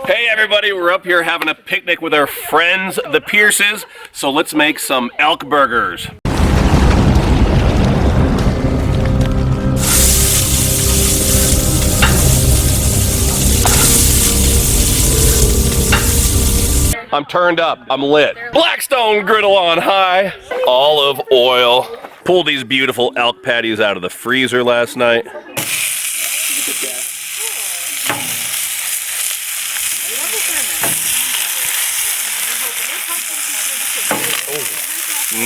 Hey everybody, we're up here having a picnic with our friends, the Pierces, so let's make some elk burgers. I'm turned up, I'm lit. Blackstone Griddle on high. Olive oil. Pulled these beautiful elk patties out of the freezer last night.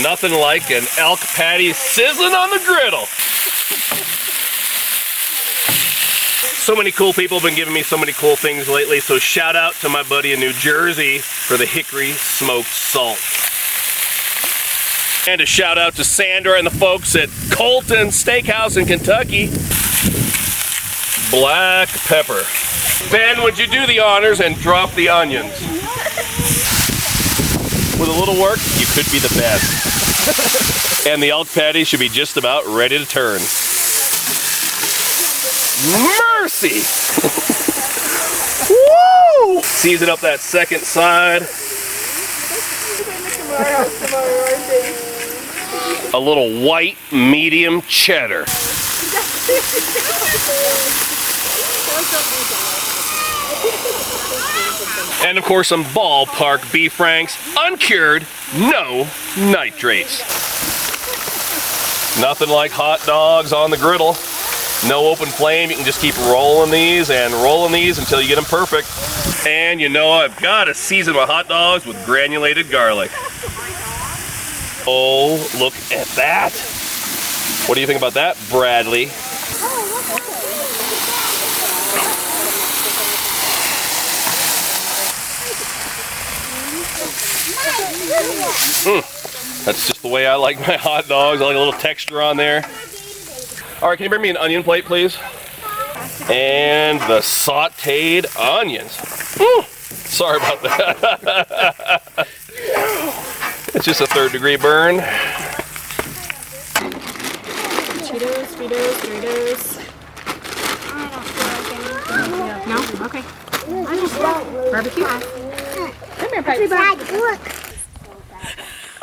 Nothing like an elk patty sizzling on the griddle. So many cool people have been giving me so many cool things lately, so shout out to my buddy in New Jersey for the hickory smoked salt. And a shout out to Sandra and the folks at Colton Steakhouse in Kentucky. Black pepper. Ben, would you do the honors and drop the onions? With a little work, you could be the best. And the elk patty should be just about ready to turn. Mercy! Woo! Season up that second side. A little white medium cheddar. And of course some ballpark beef franks, uncured, no nitrates. Nothing like hot dogs on the griddle. No open flame, you can just keep rolling these until you get them perfect. And you know I've got to season my hot dogs with granulated garlic. Oh, look at that. What do you think about that, Bradley? That's just the way I like my hot dogs. I like a little texture on there. All right, can you bring me an onion plate, please? And the sauteed onions. Sorry about that. It's just a 3rd-degree burn. Cheetos. No? Okay. Barbecue. Come here, Piper. Look.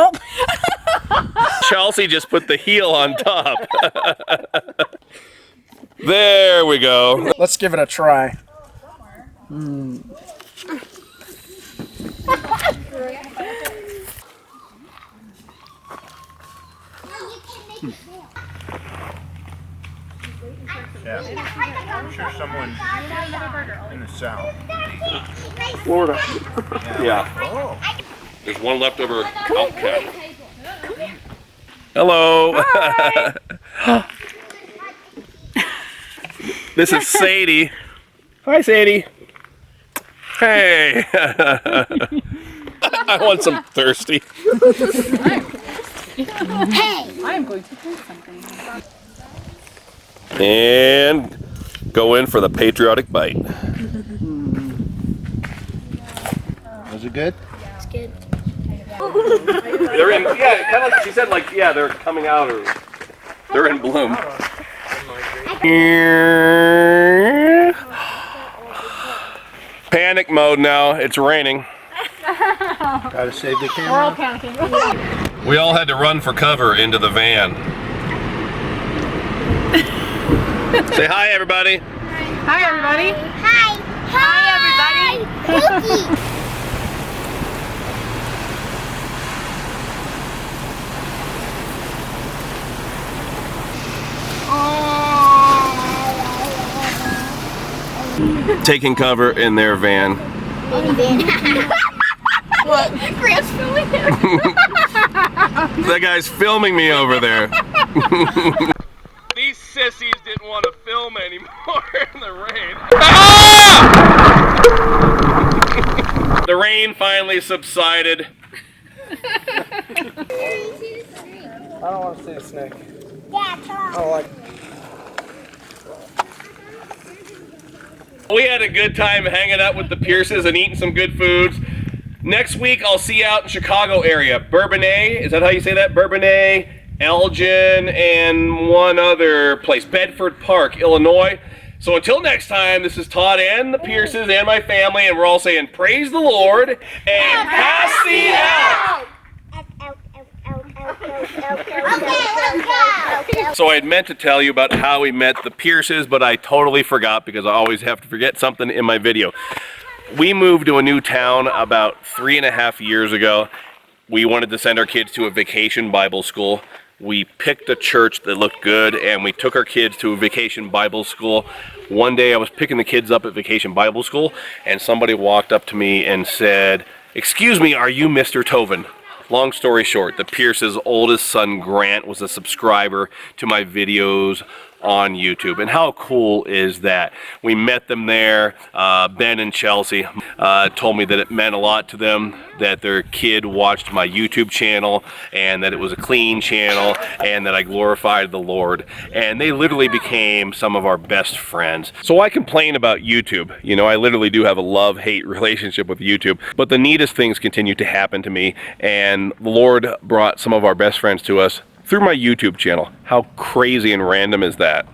Oh. Chelsea just put the heel on top. There we go. Let's give it a try. Yeah, I'm sure someone in the South. Florida. Yeah. Oh. There's one leftover elk cat. Hello. This is Sadie. Hi, Sadie. Hey. I want some thirsty. Hey! I'm going to do something. And go in for the patriotic bite. Was it good? It's good. They're in, yeah, kind of like she said, like, yeah, they're coming out or they're in bloom. Panic mode now, it's raining. Gotta save the camera. We're all panicking. We all had to run for cover into the van. Say hi, everybody. Hi, everybody. Hi. Hi, everybody. Cookie. Taking cover in their van. What? Grant's filming him. That guy's filming me over there. These sissies didn't want to film anymore in the rain. Ah! The rain finally subsided. I don't want to see a snake. Yeah, come on. I don't like. We had a good time hanging out with the Pierces and eating some good foods. Next week, I'll see you out in Chicago area. Bourbonnais, is that how you say that? Bourbonnais, Elgin, and one other place, Bedford Park, Illinois. So until next time, this is Todd and the Pierces and my family, and we're all saying praise the Lord and pass the out. So I had meant to tell you about how we met the Pierces, but I totally forgot because I always have to forget something in my video. We moved to a new town about 3.5 years ago. We wanted to send our kids to a vacation Bible school. We picked a church that looked good, and we took our kids to a vacation Bible school. One day I was picking the kids up at vacation Bible school, and somebody walked up to me and said, "Excuse me, are you Mr. Toven?" Long story short, the Pierce's oldest son, Grant, was a subscriber to my videos on YouTube. And how cool is that? We met them there. Ben and Chelsea told me that it meant a lot to them that their kid watched my YouTube channel and that it was a clean channel and that I glorified the Lord. And they literally became some of our best friends. So I complain about YouTube. You know, I literally do have a love-hate relationship with YouTube. But the neatest things continue to happen to me, and the Lord brought some of our best friends to us through my YouTube channel. How crazy and random is that?